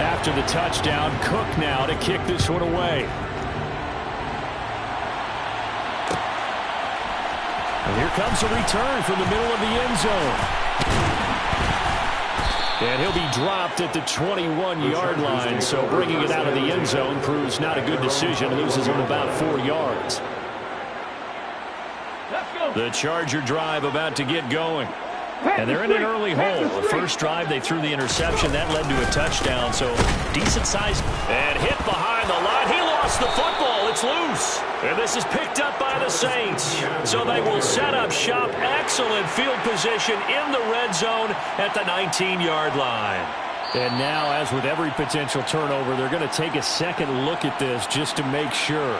After the touchdown, Cook now to kick this one away. And here comes a return from the middle of the end zone. And he'll be dropped at the 21-yard line, so bringing it out of the end zone proves not a good decision. Loses him about 4 yards. The Charger drive about to get going. And they're in an early hole. The first drive, they threw the interception. That led to a touchdown, so decent size. And hit behind the line. He lost the football. It's loose. And this is picked up by the Saints. So they will set up shop. Excellent field position in the red zone at the 19-yard line. And now, as with every potential turnover, they're going to take a second look at this just to make sure.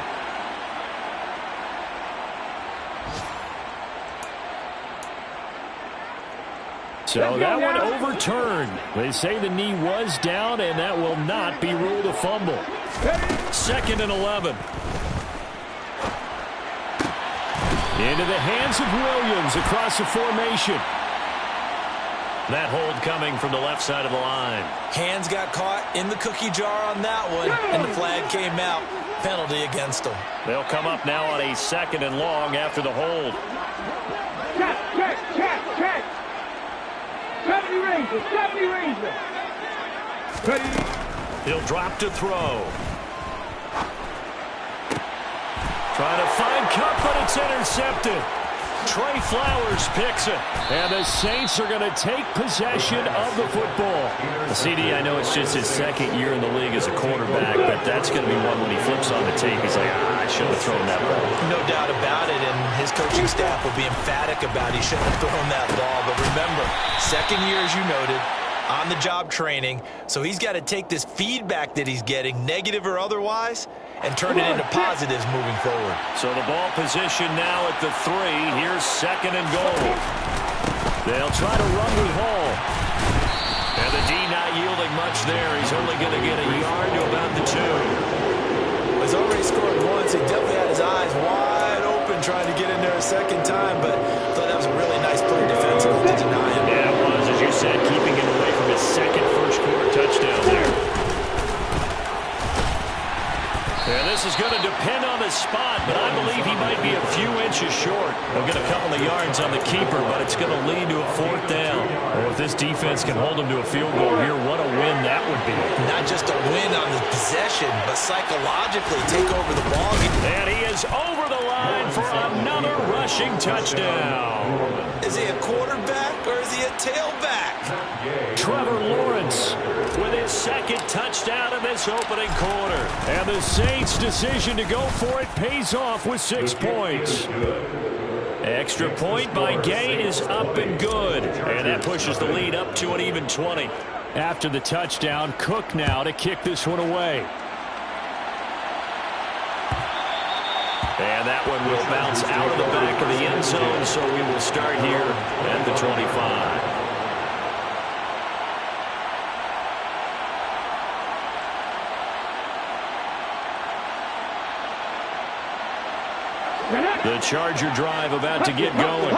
So that one overturned. They say the knee was down, and that will not be ruled a fumble. 2nd and 11. Into the hands of Williams across the formation. That hold coming from the left side of the line. Hands got caught in the cookie jar on that one, and the flag came out. Penalty against them. They'll come up now on a 2nd and long after the hold. Check. 70 Ranger. He'll drop to throw. Trying to find Cup, but it's intercepted. Trey Flowers picks it. And the Saints are going to take possession of the football. The CD, I know it's just his 2nd year in the league as a quarterback, but that's going to be one when he flips on the tape. He's like, I should have thrown that ball. No doubt about it, and his coaching staff will be emphatic about he shouldn't have thrown that ball. But remember, 2nd year, as you noted, on-the-job training, so he's got to take this feedback that he's getting, negative or otherwise, and turn it into positives moving forward. So the ball position now at the 3. Here's 2nd and goal. They'll try to run with Hall. And the D not yielding much there. He's only going to get a yard to about the 2. He's already scored once. He definitely had his eyes wide open trying to get in there a 2nd time, but I thought that was a really nice play defensively to deny him. Yeah, it was, as you said, keeping him away from his 2nd first-quarter touchdown there. And this is going to depend on the spot, but I believe he might be a few inches short. They'll get a couple of yards on the keeper, but it's going to lead to a 4th down. Oh, if this defense can hold him to a field goal here, what a win that would be. Not just a win on the possession, but psychologically take over the ball. And he is over the line for another rushing touchdown. Is he a quarterback or is he a tailback? Trevor Lawrence with his 2nd touchdown in this opening quarter. And the Saints' decision to go for it pays off with 6 points. Extra point by Gay is up and good. And that pushes the lead up to an even 20. After the touchdown, Cook now to kick this one away. And that one will bounce out of the back of the end zone, so we will start here at the 25. The Charger drive about to get going.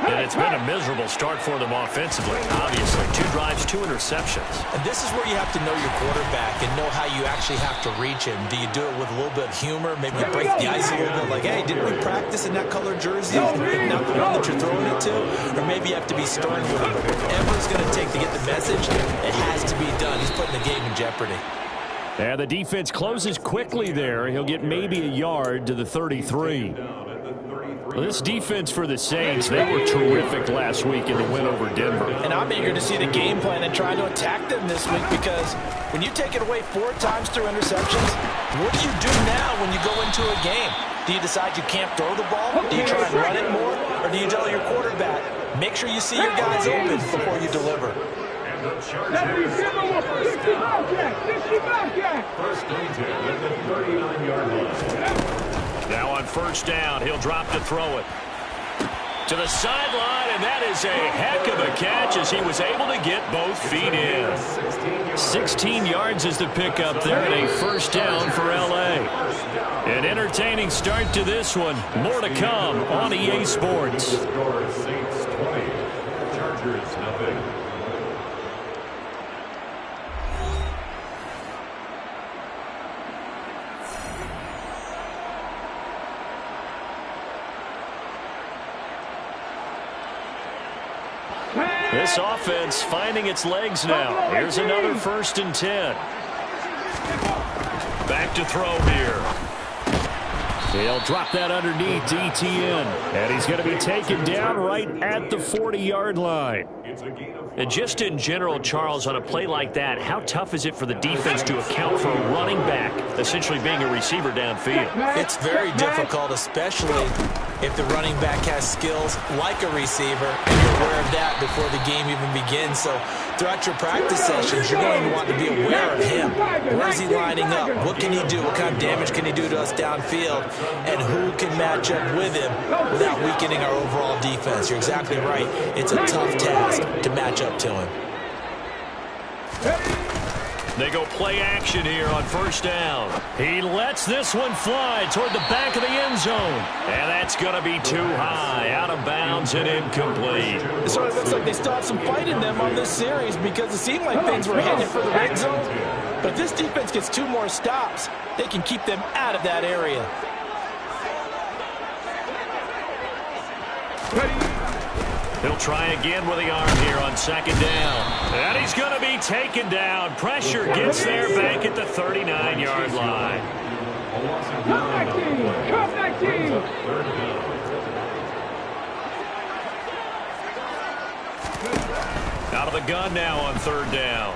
And it's been a miserable start for them offensively, obviously. 2 drives, 2 interceptions. And this is where you have to know your quarterback and know how you actually have to reach him. Do you do it with a little bit of humor? Maybe you break the ice a little bit, like, hey, didn't we practice in that colored jersey? Not the one that you're throwing it to. Or maybe you have to be stern with him. But whatever it's going to take to get the message, it has to be done. He's putting the game in jeopardy. And the defense closes quickly there. He'll get maybe a yard to the 33. Well, this defense for the Saints, they were terrific last week in the win over Denver. And I'm eager to see the game plan and trying to attack them this week, because when you take it away 4 times through interceptions, what do you do now when you go into a game? Do you decide you can't throw the ball? Do you try and run it more? Or do you tell your quarterback, make sure you see your guys open before you deliver? Now on 1st down, he'll drop to throw it. To the sideline, and that is a heck of a catch as he was able to get both feet in. 16 yards is the pickup there, and a 1st down for L.A. An entertaining start to this one. More to come on EA Sports. This offense finding its legs now. Here's another 1st and 10. Back to throw here. He'll drop that underneath to ETN. And he's going to be taken down right at the 40-yard line. And just in general, Charles, on a play like that, how tough is it for the defense to account for a running back essentially being a receiver downfield? It's very difficult, especially if the running back has skills like a receiver, and you're aware of that before the game even begins. So throughout your practice sessions, you're going to want to be aware of him. Where is he lining up? What can he do? What kind of damage can he do to us downfield? And who can match up with him without weakening our overall defense? You're exactly right. It's a tough task to match up to him. They go play action here on 1st down. He lets this one fly toward the back of the end zone. And that's going to be too high, out of bounds and incomplete. It sort of looks like they still have some fight in them on this series because it seemed like things were headed for the red zone. But if this defense gets 2 more stops, they can keep them out of that area. He'll try again with the arm here on 2nd down. And he's going to be taken down. Pressure gets there back at the 39-yard line. Come back, team! Come back, team! Out of the gun now on 3rd down.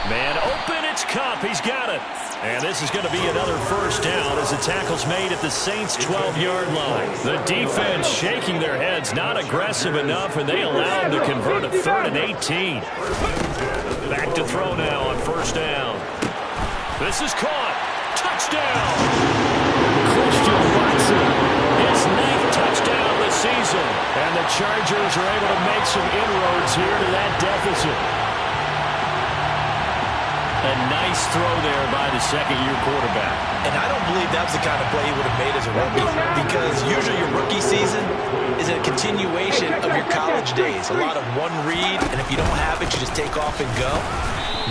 Man open, it's Cup. He's got it. And this is going to be another 1st down as the tackle's made at the Saints' 12-yard line. The defense shaking their heads, not aggressive enough, and they allow them to convert a 3rd and 18. Back to throw now on 1st down. This is caught. Touchdown. Christian Watson, his 9th touchdown of the season. And the Chargers are able to make some inroads here to that deficit. A nice throw there by the 2nd-year quarterback. And I don't believe that was the kind of play he would have made as a rookie, because usually your rookie season is a continuation of your college days. A lot of one read, and if you don't have it, you just take off and go.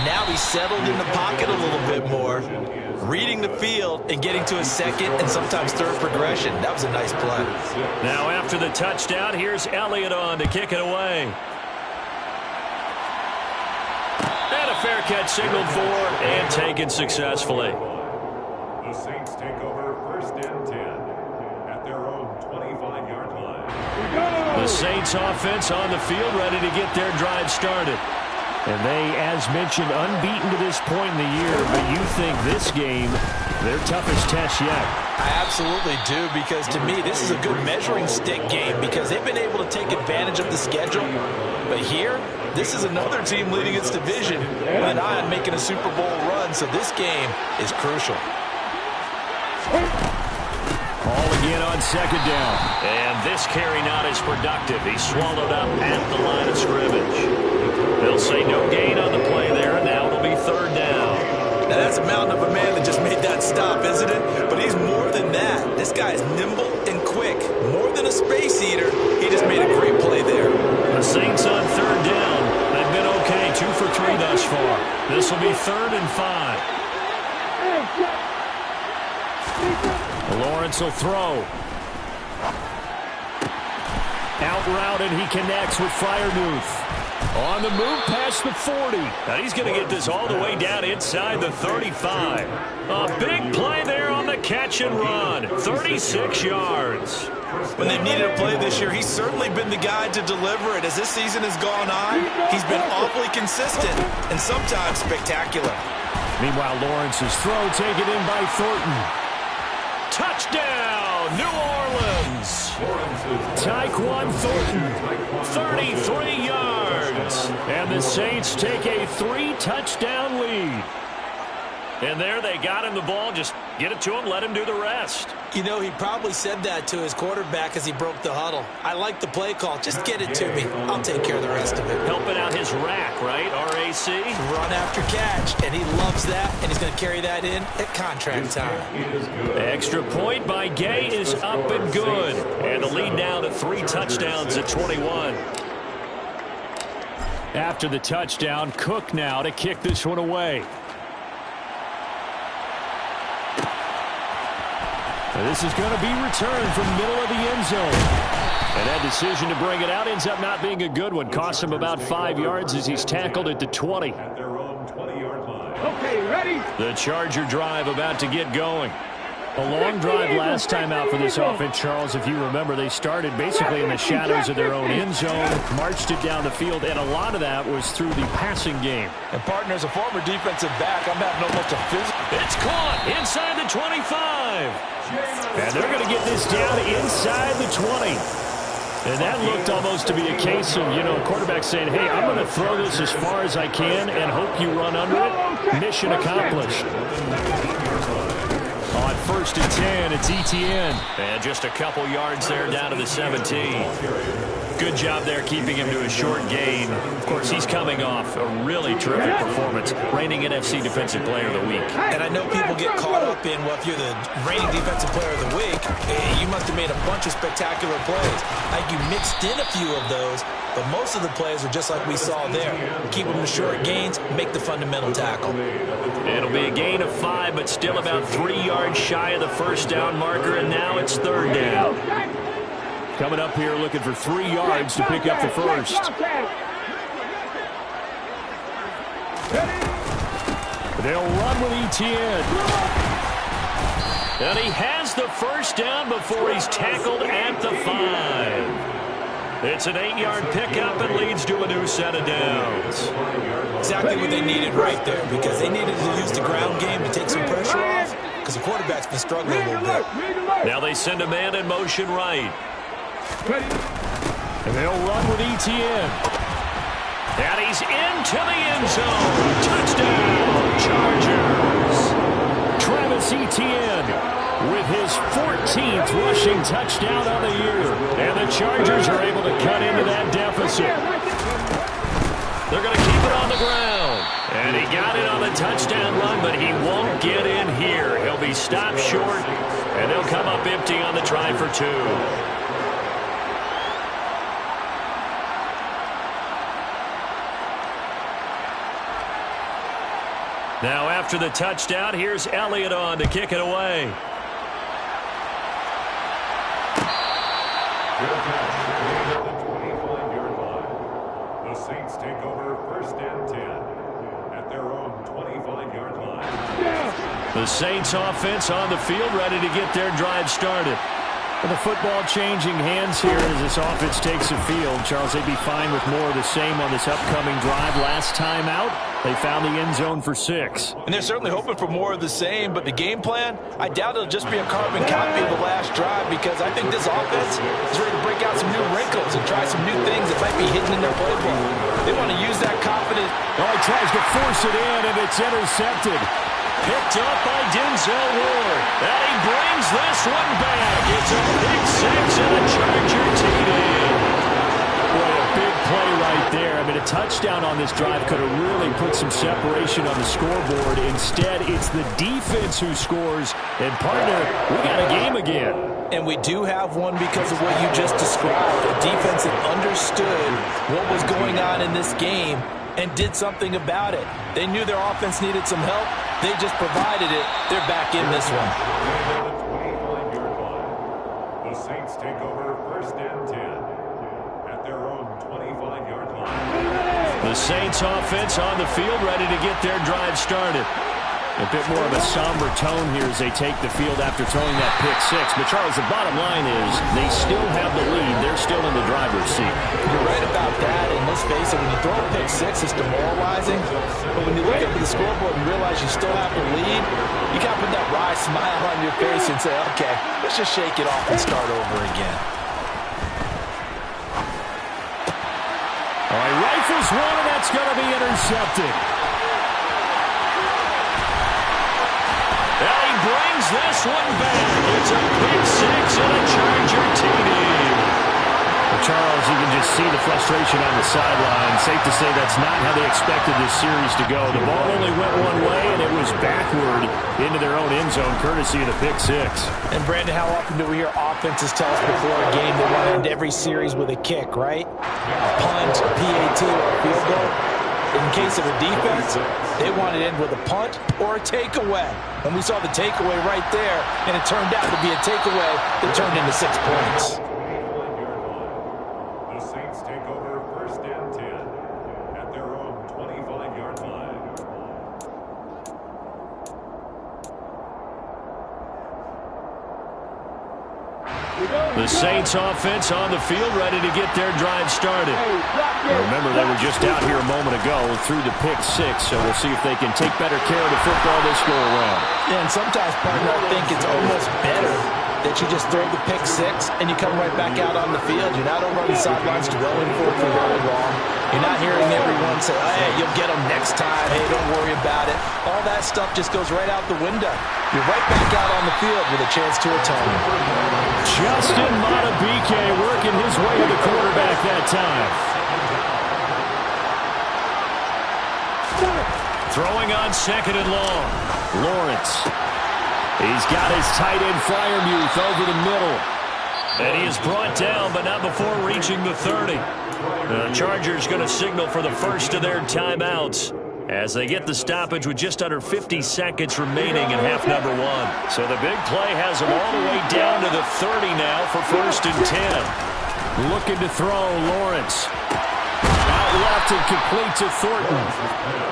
Now he's settled in the pocket a little bit more, reading the field and getting to his 2nd and sometimes 3rd progression. That was a nice play. Now after the touchdown, here's Elliott on to kick it away. Fair catch signaled for and taken successfully. The Saints take over 1st and 10 at their own 25-yard line. The Saints offense on the field ready to get their drive started. And they, as mentioned, unbeaten to this point in the year, but you think this game, their toughest test yet? I absolutely do, because to me, this is a good measuring stick game because they've been able to take advantage of the schedule. But here, this is another team leading its division with an eye on making a Super Bowl run, so this game is crucial. Ball again on 2nd down. And this carry not as productive. He's swallowed up at the line of scrimmage. They'll say no gain on the play there, and now it'll be 3rd down. Now that's a mountain of a man that just made that stop, isn't it? But he's more than that. This guy is nimble and quick. More than a space eater, he just made a great play there. The Saints on 3rd down. They've been okay, 2 for 3 thus far. This will be 3rd and 5. Lawrence will throw. Out route, and he connects with Freiermuth. On the move past the 40. Now he's going to get this all the way down inside the 35. A big play there on the catch and run. 36 yards. When they've needed a play this year, he's certainly been the guy to deliver it. As this season has gone on, he's been awfully consistent and sometimes spectacular. Meanwhile, Lawrence's throw taken in by Thornton. Touchdown, New Orleans. Tyquan Thornton, 33 yards. And the Saints take a 3-touchdown lead. And there they got him the ball. Just get it to him, let him do the rest. You know, he probably said that to his quarterback as he broke the huddle. I like the play call. Just get it to me. I'll take care of the rest of it. Helping out his rack, right? R-A-C? Run after catch. And he loves that, and he's going to carry that in at contract time. Extra point by Gay is up and good. And the lead now to 3 touchdowns at 21. After the touchdown, Cook now to kick this one away. And this is going to be returned from middle of the end zone. And that decision to bring it out ends up not being a good one. Costs him about 5 yards as he's tackled at the 20. At their own 20-yard line. Okay, ready? The Charger drive about to get going. A long drive last time out for this offense, Charles. If you remember, they started basically in the shadows of their own end zone, marched it down the field, and a lot of that was through the passing game. And partner, as a former defensive back, I'm having almost a physical. It's caught inside the 25. And they're going to get this down inside the 20. And that looked almost to be a case of, a quarterback saying, hey, I'm going to throw this as far as I can and hope you run under it. Mission accomplished. On 1st and 10, it's Etienne. And just a couple yards there down to the 17. Good job there keeping him to a short gain. Of course, he's coming off a really terrific performance, reigning NFC Defensive Player of the Week. And I know people get caught up in, well, if you're the reigning Defensive Player of the Week, you must have made a bunch of spectacular plays. I think you mixed in a few of those, but most of the plays are just like we saw there. Keep them to short gains, make the fundamental tackle. It'll be a gain of 5, but still about 3 yards shy of the first down marker, and now it's 3rd down. Coming up here looking for 3 yards to pick up the first. They'll run with Etienne. And he has the first down before he's tackled at the 5. It's an 8-yard pickup and leads to a new set of downs. Exactly what they needed right there, because they needed to use the ground game to take some pressure off, because the quarterback's been struggling a little bit. Now they send a man in motion right. And they'll run with Etienne. And he's into the end zone. Touchdown, Chargers. Travis Etienne with his 14th rushing touchdown on the year. And the Chargers are able to cut into that deficit. They're going to keep it on the ground. And he got it on the touchdown run, but he won't get in here. He'll be stopped short, and they'll come up empty on the try for 2. Now after the touchdown, here's Elliott on to kick it away. The Saints take over 1st and 10 at their own 25-yard line. The Saints offense on the field, ready to get their drive started. And the football changing hands here as this offense takes the field. Charles, they'd be fine with more of the same on this upcoming drive. Last time out, they found the end zone for 6. And they're certainly hoping for more of the same, but the game plan, I doubt it'll just be a carbon copy of the last drive, because I think this offense is ready to break out some new wrinkles and try some new things that might be hidden in their playbook. They want to use that confidence. Oh, he tries to force it in, and it's intercepted. Picked up by Denzel Ward. And he brings this one back. It's a big 6 and a Charger TD. Boy, a big play right there. I mean, a touchdown on this drive could have really put some separation on the scoreboard. Instead, it's the defense who scores. And, partner, we got a game again. And we do have one because of what you just described. A defense that understood what was going on in this game and did something about it. They knew their offense needed some help. They just provided it. They're back in this one. The Saints take over 1st and 10 at their own 25-yard line. The Saints offense on the field, ready to get their drive started. A bit more of a somber tone here as they take the field after throwing that pick 6. But, Charles, the bottom line is they still have the lead. They're still in the driver's seat. You're right about that. And let's face it, when you throw a pick 6, it's demoralizing. But when you look up at the scoreboard and realize you still have the lead, you got to put that wry smile on your face and say, okay, let's just shake it off and start over again. All right, rifles one, and that's going to be intercepted. And he brings this one back. It's a pick 6 and a Charger TD. Charles, you can just see the frustration on the sideline. Safe to say that's not how they expected this series to go. The ball only went one way, and it was backward into their own end zone, courtesy of the pick 6. And, Brandon, how often do we hear offenses tell us before a game they want to end every series with a kick, right? A punt, a PAT, or a field goal. In case of a defense, they want to end with a punt or a takeaway. And we saw the takeaway right there, and it turned out to be a takeaway that turned into 6 points. Saints take over first and 10 at their own 25-yard line. The Saints offense on the field, ready to get their drive started. Remember, they were just out here a moment ago through the pick six, so we'll see if they can take better care of the football this go-around. Yeah, and sometimes, partner, I think it's almost better that you just throw the pick six and you come right back out on the field. You're not over on the sidelines dwelling for very long. You're not hearing everyone say, oh, hey, you'll get them next time. Hey, don't worry about it. All that stuff just goes right out the window. You're right back out on the field with a chance to atone. Justin Matabike working his way to the quarterback that time. Throwing on second and long. Lawrence. He's got his tight end Fryermuth over the middle. And he is brought down, but not before reaching the 30. The Chargers going to signal for the first of their timeouts as they get the stoppage with just under 50 seconds remaining in half number one. So the big play has them all the way down to the 30 now for first and 10. Looking to throw, Lawrence. Out left and complete to Thornton.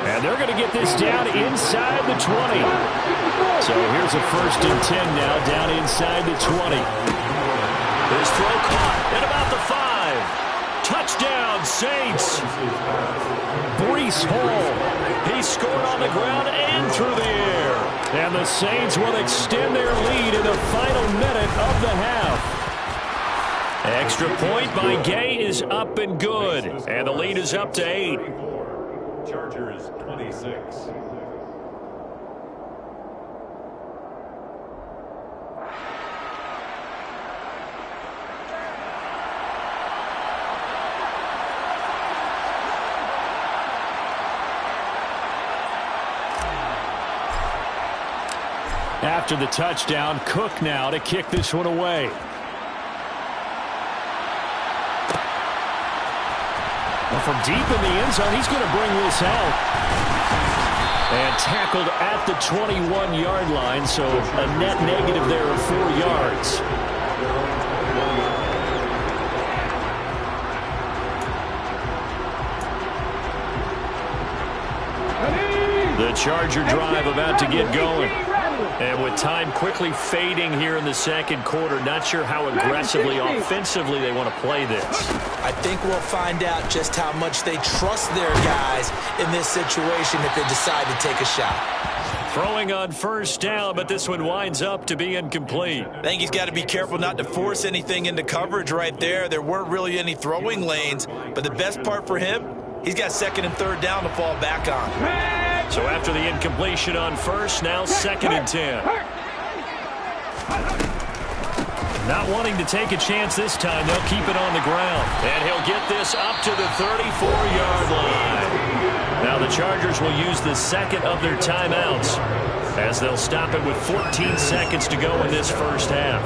And they're going to get this down inside the 20. So here's a first and 10 now, down inside the 20. His throw caught at about the 5. Touchdown, Saints. Breece Hall. He scored on the ground and through the air. And the Saints will extend their lead in the final minute of the half. Extra point by Gay is up and good. And the lead is up to 8. Chargers 26. After the touchdown, Cook now to kick this one away. Well, from deep in the end zone, he's going to bring this out. And tackled at the 21-yard line, so a net negative there of 4 yards. The Charger drive about to get going. And with time quickly fading here in the second quarter, not sure how aggressively, offensively they want to play this. I think we'll find out just how much they trust their guys in this situation if they decide to take a shot. Throwing on first down, but this one winds up to be incomplete. I think he's got to be careful not to force anything into coverage right there. There weren't really any throwing lanes, but the best part for him, he's got second and third down to fall back on. So after the incompletion on first, now second and 10. Not wanting to take a chance this time, they'll keep it on the ground. And he'll get this up to the 34-yard line. Now the Chargers will use the second of their timeouts as they'll stop it with 14 seconds to go in this first half.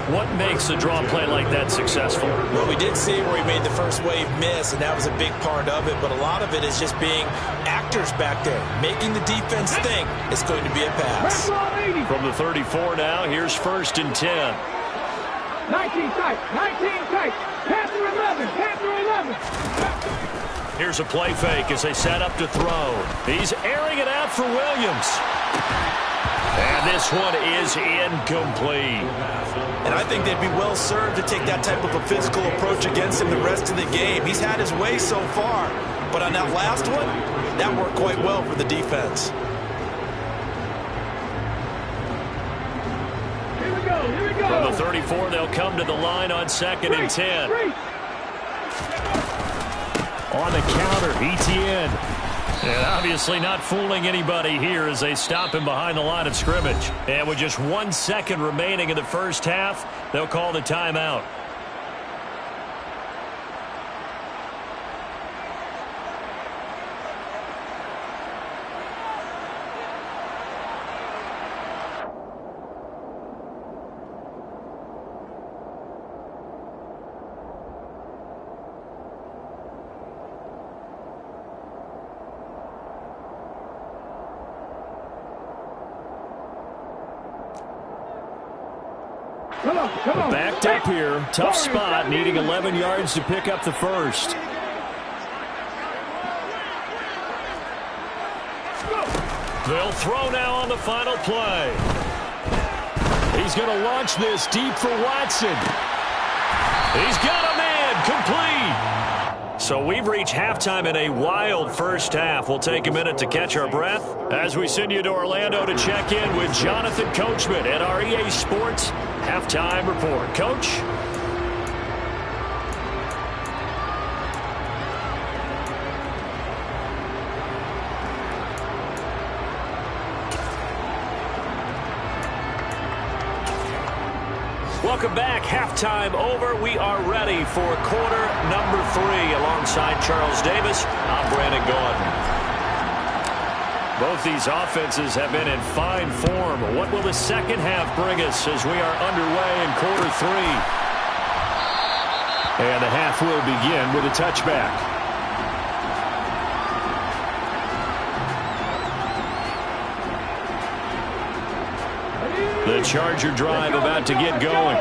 What makes a draw play like that successful? Well, we did see where he made the first wave miss, and that was a big part of it. But a lot of it is just being actors back there, making the defense think it's going to be a pass. From the 34 now, here's first and 10. 19 tight, 19 tight. Panther 11, Panther 11. Here's a play fake as they set up to throw. He's airing it out for Williams. And this one is incomplete. And I think they'd be well served to take that type of a physical approach against him the rest of the game. He's had his way so far, but on that last one, that worked quite well for the defense. Here we go, here we go. From the 34, they'll come to the line on second and 10. On the counter, ETN. And obviously not fooling anybody here as they stop him behind the line of scrimmage. And with just 1 second remaining in the first half, they'll call the timeout. Backed up here. Tough spot, needing 11 yards to pick up the first. They'll throw now on the final play. He's going to launch this deep for Watson. He's got a man, complete. So we've reached halftime in a wild first half. We'll take a minute to catch our breath as we send you to Orlando to check in with Jonathan Coachman at our EA Sports Halftime Report. Coach? Welcome back. Halftime over. We are ready for quarter number 3 alongside Charles Davis. I'm Brandon Gordon. Both these offenses have been in fine form. What will the second half bring us as we are underway in quarter 3? And the half will begin with a touchback. The Charger drive about to get going.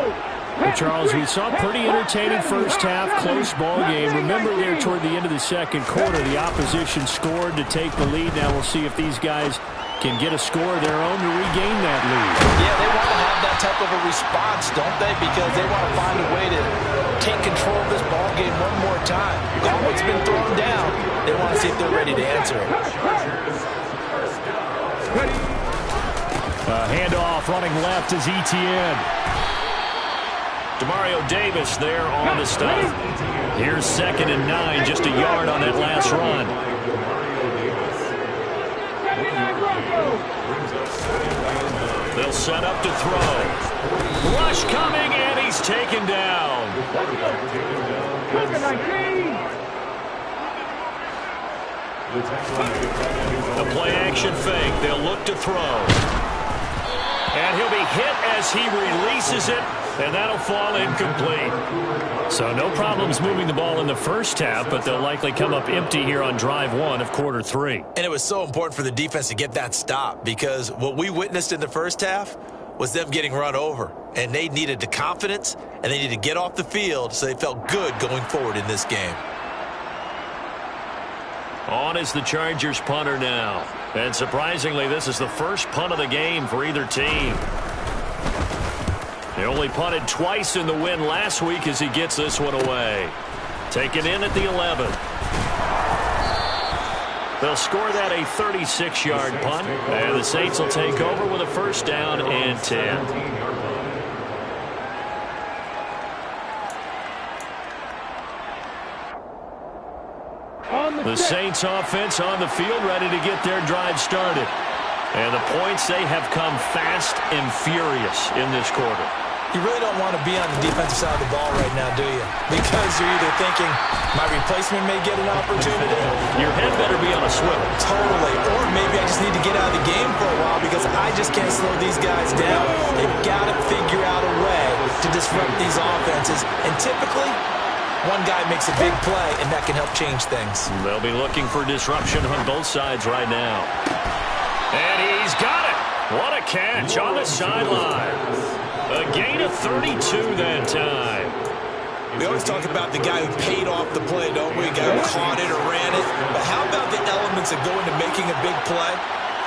Well, Charles, we saw a pretty entertaining first half, close ball game. Remember there toward the end of the second quarter, the opposition scored to take the lead. Now we'll see if these guys can get a score of their own to regain that lead. Yeah, they want to have that type of a response, don't they? Because they want to find a way to take control of this ball game one more time. Gauntlet's been thrown down. They want to see if they're ready to answer it. Handoff running left is ETN. Demario Davis there on the stop. Here's 2nd and 9, just a yard on that last run. They'll set up to throw. Rush coming, and he's taken down. The play action fake. They'll look to throw. And he'll be hit as he releases it, and that'll fall incomplete. So no problems moving the ball in the first half, but they'll likely come up empty here on drive 1 of quarter 3. And it was so important for the defense to get that stop, because what we witnessed in the first half was them getting run over. And they needed the confidence, and they needed to get off the field so they felt good going forward in this game. On is the Chargers punter now. And surprisingly, this is the first punt of the game for either team. He only punted twice in the win last week as he gets this one away. Taken in at the 11. They'll score that a 36-yard punt. And the Saints will take over with a first down and 10. The Saints offense on the field ready to get their drive started. And the points, they have come fast and furious in this quarter. You really don't want to be on the defensive side of the ball right now, do you? Because you're either thinking, my replacement may get an opportunity. Your head better be on a swivel. Totally. Or maybe I just need to get out of the game for a while because I just can't slow these guys down. They've got to figure out a way to disrupt these offenses. And typically, one guy makes a big play, and that can help change things. They'll be looking for disruption on both sides right now. And he's got it. What a catch on the sideline. A gain of 32 that time. We always talk about the guy who paid off the play, don't we? The guy who caught it or ran it. But how about the elements that go into making a big play?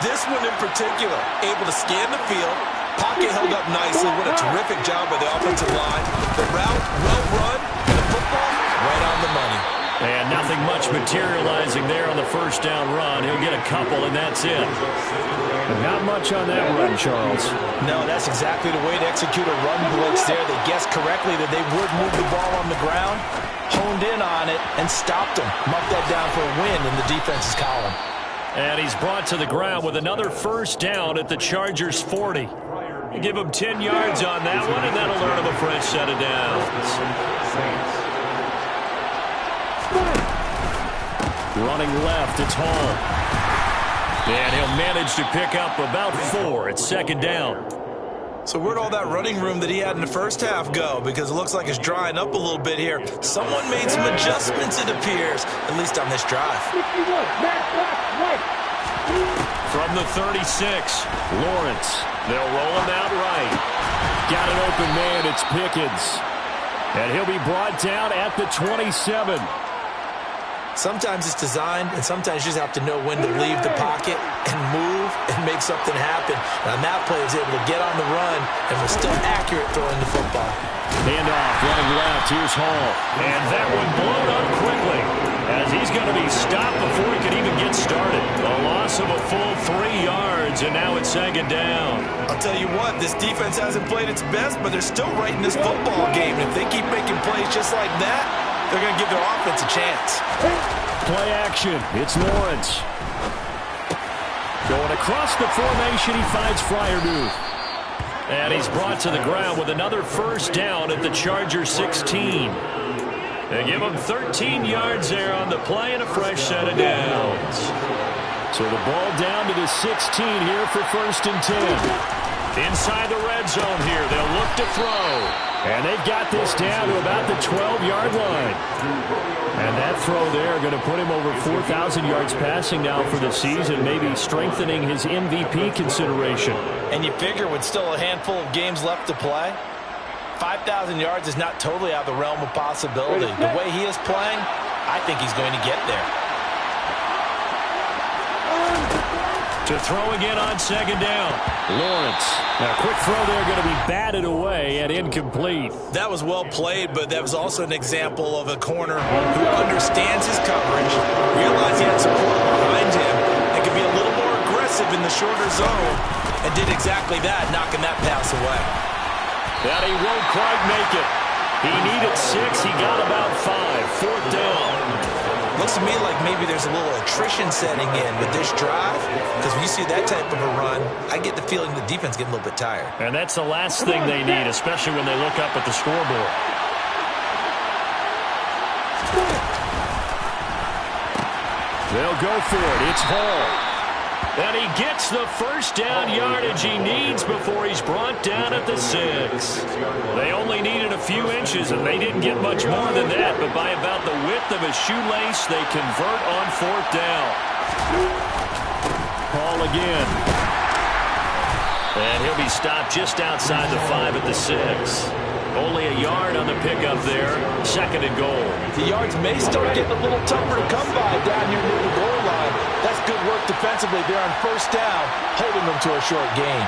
This one in particular, able to scan the field, pocket held up nicely. What a terrific job by the offensive line. The route, well run, and the football, right on the money. And nothing much materializing there on the first down run. He'll get a couple, and that's it. But not much on that run, Charles. No, that's exactly the way to execute a run blitz there. They guessed correctly that they would move the ball on the ground, honed in on it, and stopped them. Muffed that down for a win in the defense's column. And he's brought to the ground with another first down at the Chargers' 40. Give him 10 yards on that one, and that'll earn him a fresh set of downs. Running left, it's Hall. And he'll manage to pick up about 4 at second down. So where'd all that running room that he had in the first half go? Because it looks like it's drying up a little bit here. Someone made some adjustments, it appears, at least on this drive. From the 36, Lawrence. They'll roll him out right. Got an open man. It's Pickens. And he'll be brought down at the 27. Sometimes it's designed, and sometimes you just have to know when to leave the pocket and move and make something happen. And on that play, he was able to get on the run and was still accurate throwing the football. Handoff, running left. Here's Hall. And that one blown up quickly as he's going to be stopped before he can even get started. A loss of a full 3 yards, and now it's second down. I'll tell you what, this defense hasn't played its best, but they're still right in this football game. And if they keep making plays just like that, they're going to give their offense a chance. Play action. It's Lawrence. Going across the formation, he finds Fryermuth. And he's brought to the ground with another first down at the Charger 16. They give him 13 yards there on the play and a fresh set of downs. So the ball down to the 16 here for 1st and 10. Inside the red zone here, they'll look to throw. And they've got this down to about the 12-yard line. And that throw there going to put him over 4,000 yards passing now for the season, maybe strengthening his MVP consideration. And you figure with still a handful of games left to play, 5,000 yards is not totally out of the realm of possibility. The way he is playing, I think he's going to get there. To throw again on second down. Lawrence. Now, quick throw there going to be batted away and incomplete. That was well played, but that was also an example of a corner who understands his coverage, realized he had support behind him, and could be a little more aggressive in the shorter zone, and did exactly that, knocking that pass away. That he won't quite make it. He needed 6. He got about 5. 4th down. Looks to me like maybe there's a little attrition setting in with this drive, because when you see that type of a run, I get the feeling the defense getting a little bit tired. And that's the last thing they need, especially when they look up at the scoreboard. They'll go for it. It's Hall. And he gets the first down yardage he needs before he's brought down at the 6. They only needed a few inches, and they didn't get much more than that. But by about the width of a shoelace, they convert on 4th down. Hall again. And he'll be stopped just outside the 5 at the 6. Only a yard on the pickup there. 2nd and goal. The yards may start getting a little tougher to come by down here near the goal line. That's good work defensively there on 1st down, holding them to a short gain.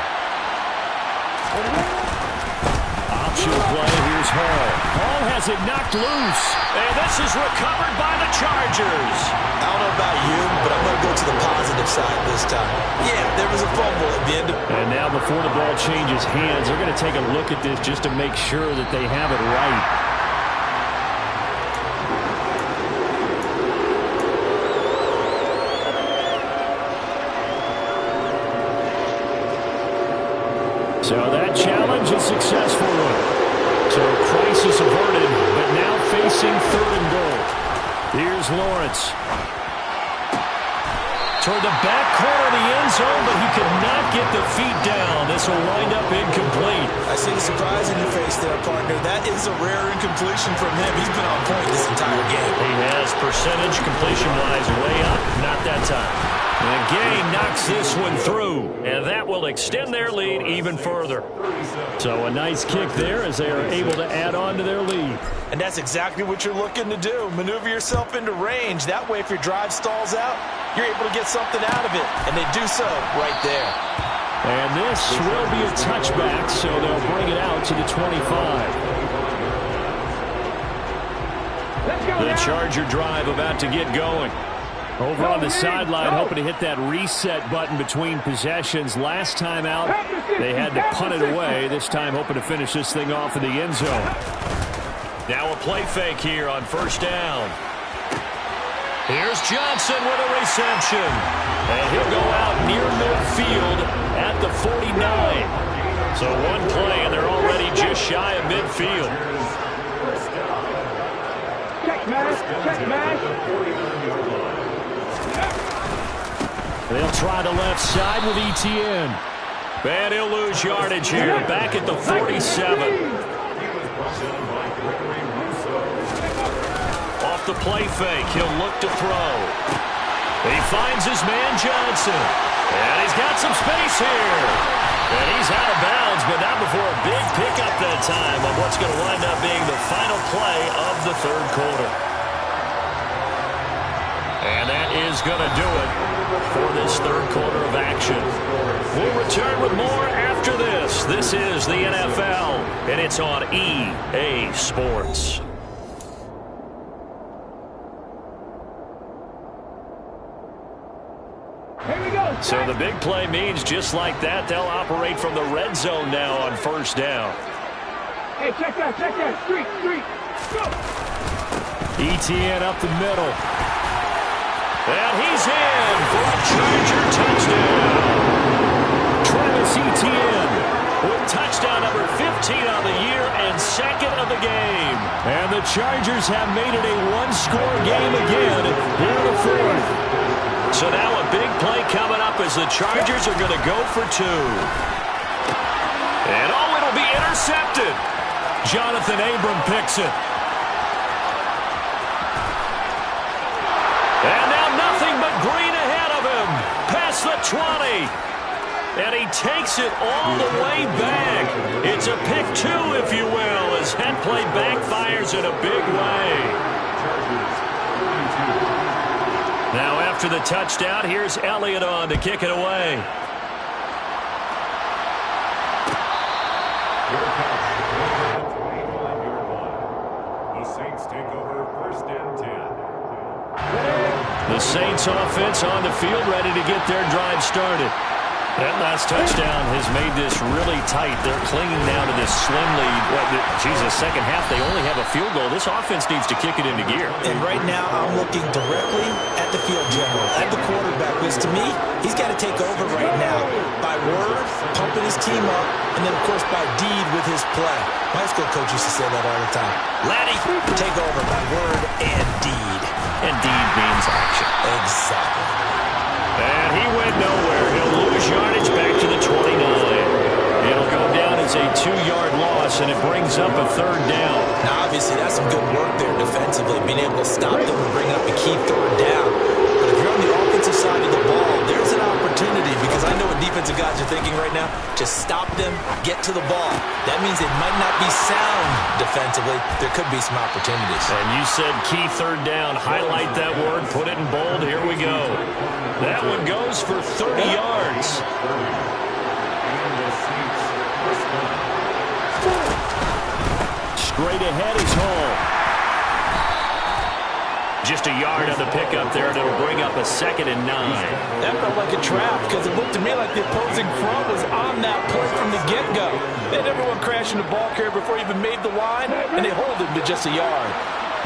Option play. Here's Hall. Hall has it knocked loose. And this is recovered by the Chargers. I don't know about you, but I'm going to go to the positive side this time. Yeah, there was a fumble at the end. And now before the ball changes hands, they're going to take a look at this just to make sure that they have it right. So that challenge is successful. So crisis averted, but now facing 3rd and goal. Here's Lawrence. Toward the back corner of the end zone, but he could not get the feet down. This will wind up incomplete. I see the surprise in your face there, partner. That is a rare incompletion from him. He's been on point this entire game. He has percentage completion-wise way up. Not that time. And Gay knocks this one through, and that will extend their lead even further. So a nice kick there as they are able to add on to their lead. And that's exactly what you're looking to do. Maneuver yourself into range. That way, if your drive stalls out, you're able to get something out of it. And they do so right there. And this will be a touchback, so they'll bring it out to the 25. The Charger drive about to get going. Over on the sideline, hoping to hit that reset button between possessions. Last time out, they had to punt it away. This time, hoping to finish this thing off in the end zone. Now a play fake here on 1st down. Here's Johnson with a reception. And he'll go out near midfield at the 49. So one play, and they're already just shy of midfield. Check mash. They'll try the left side with ETN. And he'll lose yardage here. Back at the 47. Off the play fake, he'll look to throw. He finds his man Johnson. And he's got some space here. And he's out of bounds, but not before a big pickup that time on what's going to wind up being the final play of the third quarter. And that is going to do it for this third quarter of action. We'll return with more after this. This is the NFL, and it's on EA Sports. So the big play means just like that, they'll operate from the red zone now on first down. Hey, check that, street, go! ETN up the middle. And he's in for a Charger touchdown. Travis Etienne with touchdown number 15 on the year and second of the game. And the Chargers have made it a one-score game again here in the fourth. So now a big play coming up as the Chargers are going to go for two. And oh, it'll be intercepted. Jonathan Abram picks it. And now nothing but green ahead of him. Past the 20. And he takes it all the way back. It's a pick two, if you will, as that play backfires in a big way. Now after the touchdown, here's Elliott on to kick it away. The Saints take over first and 10. The Saints offense on the field, ready to get their drive started. That last touchdown has made this really tight. They're clinging now to this slim lead. Second half, they only have a field goal. This offense needs to kick it into gear. And right now, I'm looking directly at the field general, at the quarterback, because to me, he's got to take over right now by word, pumping his team up, and then, of course, by deed with his play. My high school coach used to say that all the time. Laddie, take over by word and deed. And deed means action. Exactly. And he went nowhere. He'll lose yardage back to the 29. It'll go down as a 2-yard loss, and it brings up a third down. Now, obviously, that's some good work there defensively, being able to stop them and bring up a key third down. But if you're on the offensive side of the ball, there's an opportunity, because I know what defensive guys are thinking right now. Just stop them, get to the ball. That means it might not be sound defensively. There could be some opportunities. And you said key third down. Highlight that word. Put it in bold. Here we go. That one goes for 30 yards. Straight ahead is Hall. Just a yard on the pickup there, and it'll bring up a 2nd and 9. That felt like a trap, because it looked to me like the opposing front was on that play from the get-go. They had everyone crashing the ball carrier before he even made the line, and they hold him to just a yard.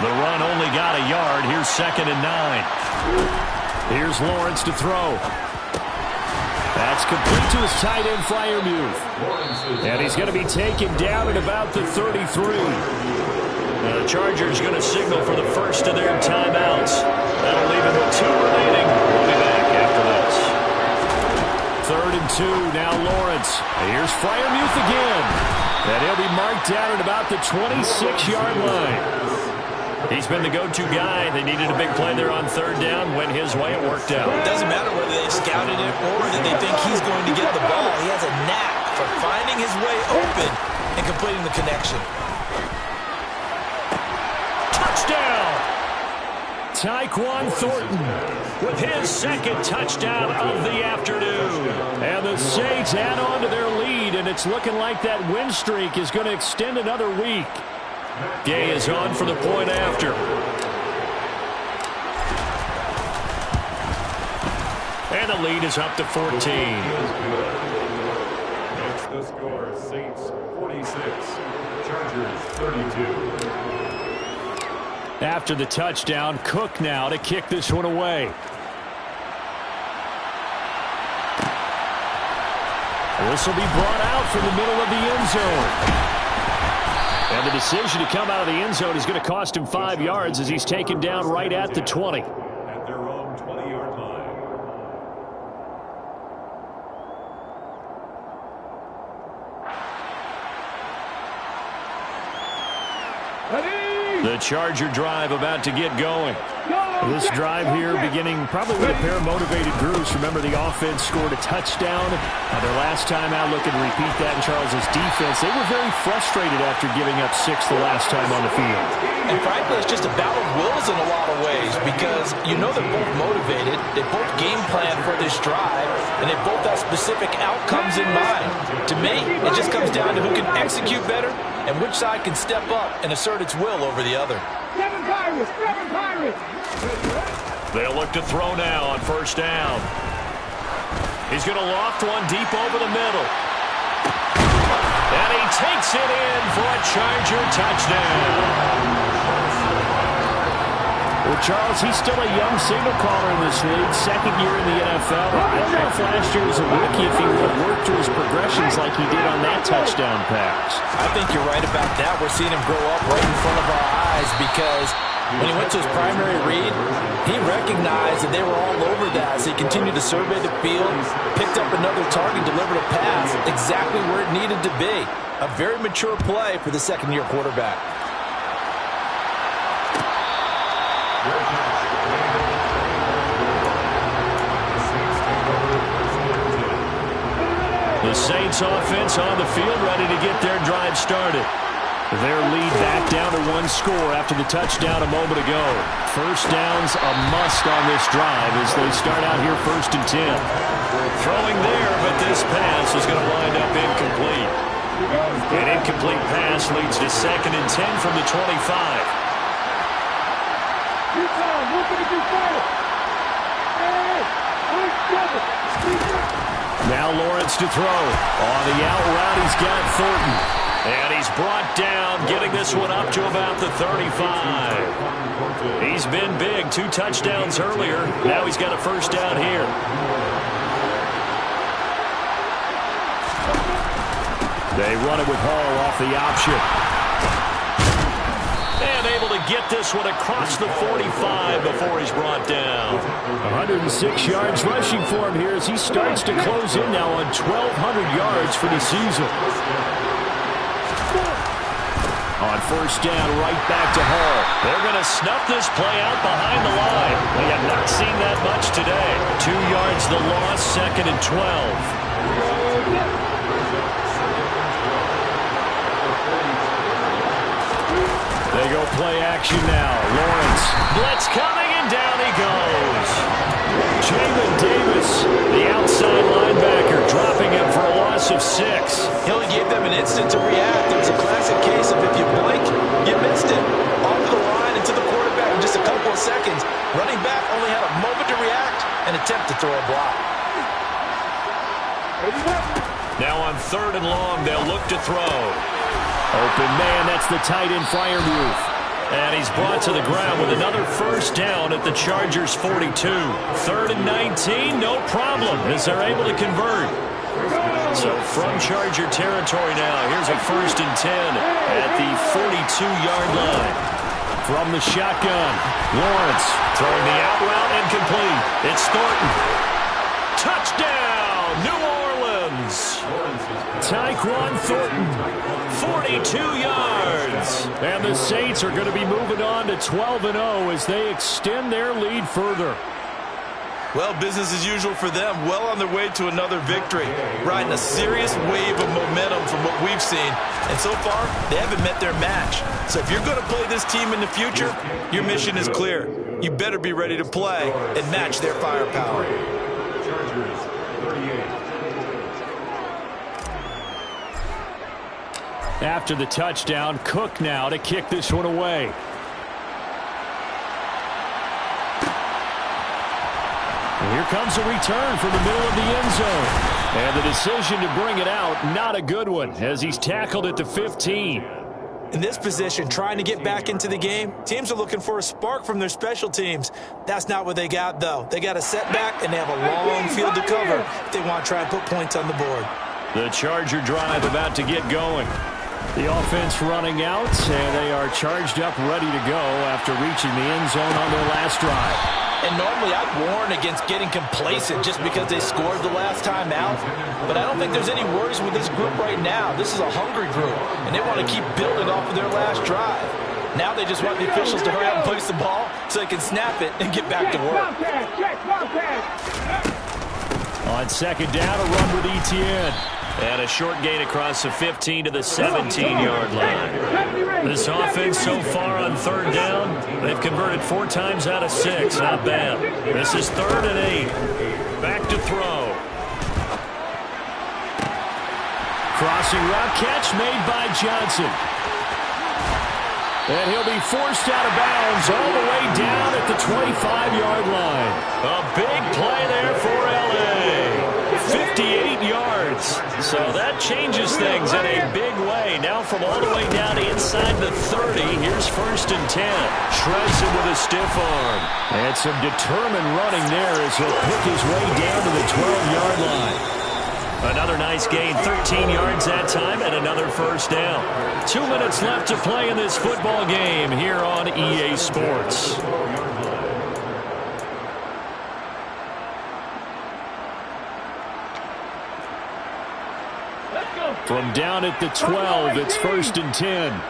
The run only got a yard. Here's 2nd and 9. Here's Lawrence to throw. That's complete to his tight end, Freiermuth. And he's going to be taken down at about the 33. Now the Chargers going to signal for the first of their timeouts. That'll leave him with 2 remaining. We'll be back after this. 3rd and 2, now Lawrence. Here's Freiermuth again. And he'll be marked down at about the 26-yard line. He's been the go-to guy. They needed a big play there on 3rd down. Went his way. It worked out. It doesn't matter whether they scouted it or that they think he's going to get the ball. He has a knack for finding his way open and completing the connection. Touchdown! Tyquan Thornton with his 2nd touchdown of the afternoon. And the Saints add on to their lead, and it's looking like that win streak is going to extend another week. Gay is on for the point after. And the lead is up to 14. That's the score. Saints 46, Chargers 32. After the touchdown, Cook now to kick this one away. This will be brought out from the middle of the end zone. And the decision to come out of the end zone is going to cost him 5 yards as he's taken down right at the 20. At their own 20-yard line. Ready? The Charger drive about to get going. Go! This drive here beginning probably with a pair of motivated groups. Remember, the offense scored a touchdown. Their last time out, looking to repeat that in Charles's defense. They were very frustrated after giving up 6 the last time on the field. And frankly, it's just a battle of wills in a lot of ways because you know they're both motivated. They both game plan for this drive, and they both have specific outcomes in mind. To me, it just comes down to who can execute better and which side can step up and assert its will over the other. Seven Pirates! They'll look to throw now on first down. He's going to loft one deep over the middle. And he takes it in for a Charger touchdown. Well, Charles, he's still a young signal caller in this league, second year in the NFL. I don't know if last year was a rookie if he would have worked through his progressions like he did on that touchdown pass. I think you're right about that. We're seeing him grow up right in front of our eyes because when he went to his primary read, he recognized that they were all over that as he continued to survey the field, picked up another target, delivered a pass exactly where it needed to be. A very mature play for the second-year quarterback. The Saints offense on the field, ready to get their drive started. Their lead back down to 1 score after the touchdown a moment ago. First down's a must on this drive as they start out here 1st and 10. Throwing there, but this pass is going to wind up incomplete. An incomplete pass leads to 2nd and 10 from the 25. Now Lawrence to throw. On the out route, he's got Thornton. And he's brought down, getting this one up to about the 35. He's been big, 2 touchdowns earlier. Now he's got a first down here. They run it with Hall off the option. And able to get this one across the 45 before he's brought down. 106 yards rushing for him here as he starts to close in now on 1,200 yards for the season. On first down, right back to Hall. They're going to snuff this play out behind the line. We have not seen that much today. 2 yards the loss, 2nd and 12. They go play action now. Lawrence. Blitz coming, and down he goes. Jamin Davis, the outside linebacker, dropping him for a loss of 6. He only gave them an instant to react. It was a classic case of if you blink, you missed it. Off the line and to the quarterback in just a couple of seconds. Running back only had a moment to react and attempt to throw a block. Now on 3rd and long, they'll look to throw. Open man, that's the tight end Freiermuth. And he's brought to the ground with another first down at the Chargers 42. 3rd and 19, no problem as they're able to convert. So from Charger territory now, here's a 1st and 10 at the 42-yard line. From the shotgun, Lawrence throwing the out route and complete. It's Thornton. Touchdown, New Orleans. Tyquan Thornton, 42 yards. And the Saints are going to be moving on to 12-0 as they extend their lead further. Well, business as usual for them. Well on their way to another victory. Riding a serious wave of momentum from what we've seen. And so far, they haven't met their match. So if you're going to play this team in the future, your mission is clear. You better be ready to play and match their firepower. Chargers, 38. After the touchdown, Cook now to kick this one away. And here comes a return from the middle of the end zone. And the decision to bring it out, not a good one, as he's tackled at the 15. In this position, trying to get back into the game, teams are looking for a spark from their special teams. That's not what they got, though. They got a setback, and they have a long field to cover if they want to try and put points on the board. The Charger drive about to get going. The offense running out, and they are charged up, ready to go after reaching the end zone on their last drive. And normally I'd warn against getting complacent just because they scored the last time out. But I don't think there's any worries with this group right now. This is a hungry group, and they want to keep building off of their last drive. Now they just want the officials to hurry up and place the ball so they can snap it and get back to work. On second down, a run with Etienne. And a short gain across the 15 to the 17-yard line. This offense so far on third down, they've converted 4 times out of 6. Not bad. This is 3rd and 8. Back to throw. Crossing route catch made by Johnson. And he'll be forced out of bounds all the way down at the 25-yard line. A big play there for L.A. 58 yards. So that changes things in a big way. Now from all the way down inside the 30, here's 1st and 10. Shreds him with a stiff arm. And some determined running there as he'll pick his way down to the 12-yard line. Another nice gain, 13 yards that time, and another first down. 2 minutes left to play in this football game here on EA Sports. From down at the 12, it's 1st and 10.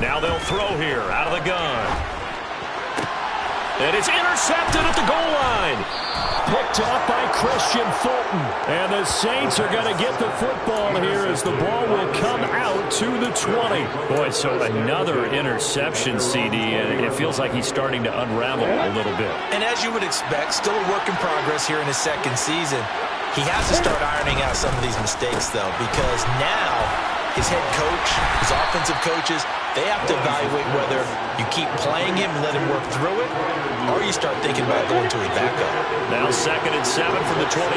Now they'll throw here out of the gun. And it's intercepted at the goal line. Picked up by Christian Fulton. And the Saints are going to get the football here as the ball will come out to the 20. Boy, so another interception, CD, and it feels like he's starting to unravel a little bit. And as you would expect, still a work in progress here in his 2nd season. He has to start ironing out some of these mistakes, though, because now his head coach, his offensive coaches, they have to evaluate whether you keep playing him and let him work through it, or you start thinking about going to his backup. Now 2nd and 7 from the 23.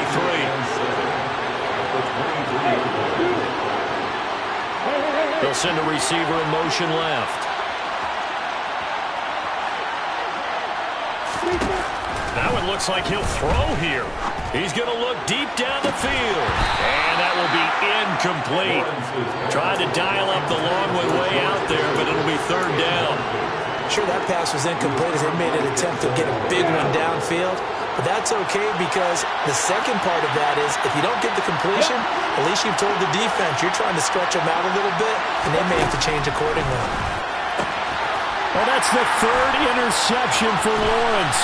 They'll send a receiver in motion left. Now it looks like he'll throw here. He's going to look deep down the field. And that will be incomplete. Tried to dial up the long way out there, but it'll be 3rd down. Sure, that pass was incomplete as they made an attempt to get a big one downfield. But that's okay because the second part of that is if you don't get the completion, at least you've told the defense you're trying to stretch them out a little bit, and they may have to change accordingly. Well, that's the 3rd interception for Lawrence.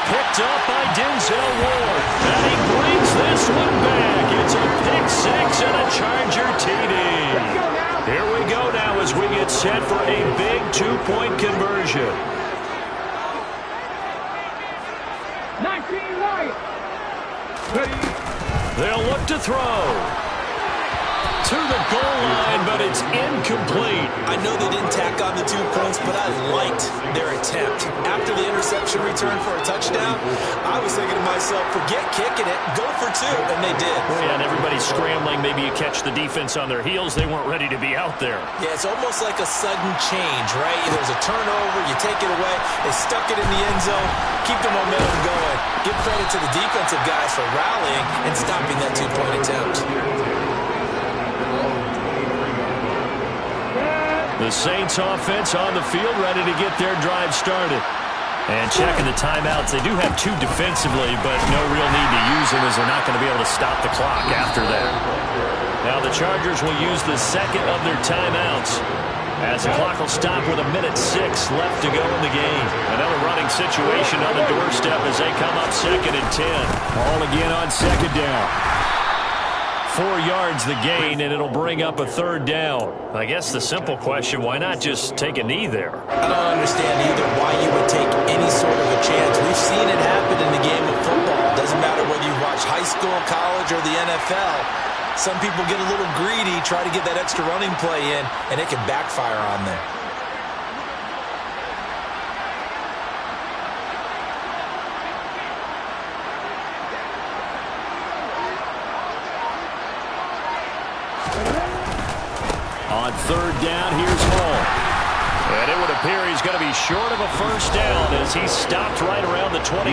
Picked up by Denzel Ward. And he brings this one back. It's a pick 6 and a Charger TD. Here we go now as we get set for a big 2-point conversion. 19 right. They'll look to throw. To the goal line, but it's incomplete. I know they didn't tack on the 2 points, but I liked their attempt. After the interception return for a touchdown, I was thinking to myself, forget kicking it, go for 2, and they did. Yeah, and everybody's scrambling. Maybe you catch the defense on their heels. They weren't ready to be out there. Yeah, it's almost like a sudden change, right? There's a turnover, you take it away, they stuck it in the end zone, keep the momentum going. Give credit to the defensive guys for rallying and stopping that 2-point attempt. The Saints offense on the field ready to get their drive started. And checking the timeouts. They do have 2 defensively, but no real need to use them as they're not going to be able to stop the clock after that. Now the Chargers will use the 2nd of their timeouts as the clock will stop with 1:06 left to go in the game. Another running situation on the doorstep as they come up 2nd and 10. All again on 2nd down. 4 yards the gain, and it'll bring up a 3rd down. I guess the simple question, why not just take a knee there? I don't understand either why you would take any sort of a chance. We've seen it happen in the game of football. It doesn't matter whether you watch high school, college, or the NFL. Some people get a little greedy, try to get that extra running play in, and it can backfire on them. On 3rd down, here's Hall. And it would appear he's going to be short of a first down as he's stopped right around the 29.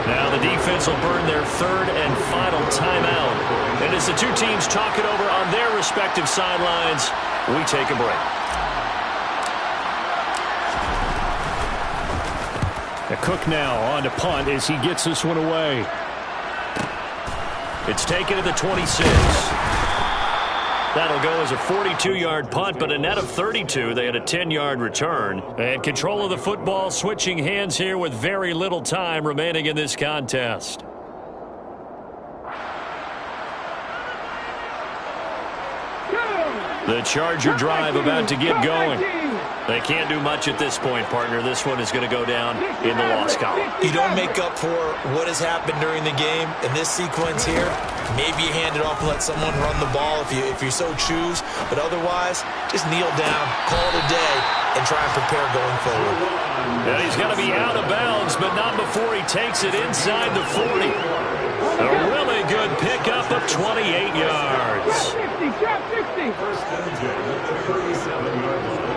Now the defense will burn their 3rd and final timeout. And as the 2 teams talk it over on their respective sidelines, we take a break. Cook now on to punt as he gets this one away. It's taken to the 26. That'll go as a 42-yard punt, but a net of 32. They had a 10-yard return. And control of the football switching hands here with very little time remaining in this contest. The Charger drive about to get going. They can't do much at this point, partner. This one is going to go down in the loss column. You don't make up for what has happened during the game. In this sequence here, maybe you hand it off and let someone run the ball if you so choose. But otherwise, just kneel down, call it a day, and try and prepare going forward. And he's going to be out of bounds, but not before he takes it inside the 40. A really good pickup of 28 yards. Drop 60. First and 10 at the 37-yard line.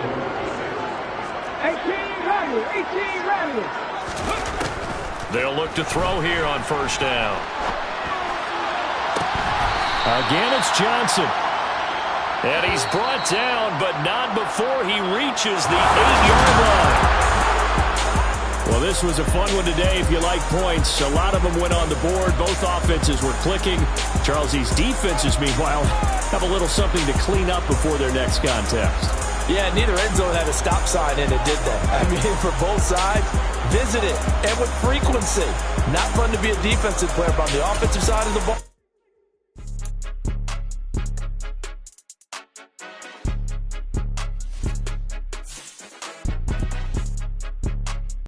18 ready. They'll look to throw here on first down. Again, it's Johnson. And he's brought down, but not before he reaches the 8-yard line. Well, this was a fun one today if you like points. A lot of them went on the board. Both offenses were clicking. Charles, these defenses, meanwhile, have a little something to clean up before their next contest. Yeah, neither end zone had a stop sign in it, did they? I mean, for both sides, visit it, and with frequency. Not fun to be a defensive player, but on the offensive side of the ball.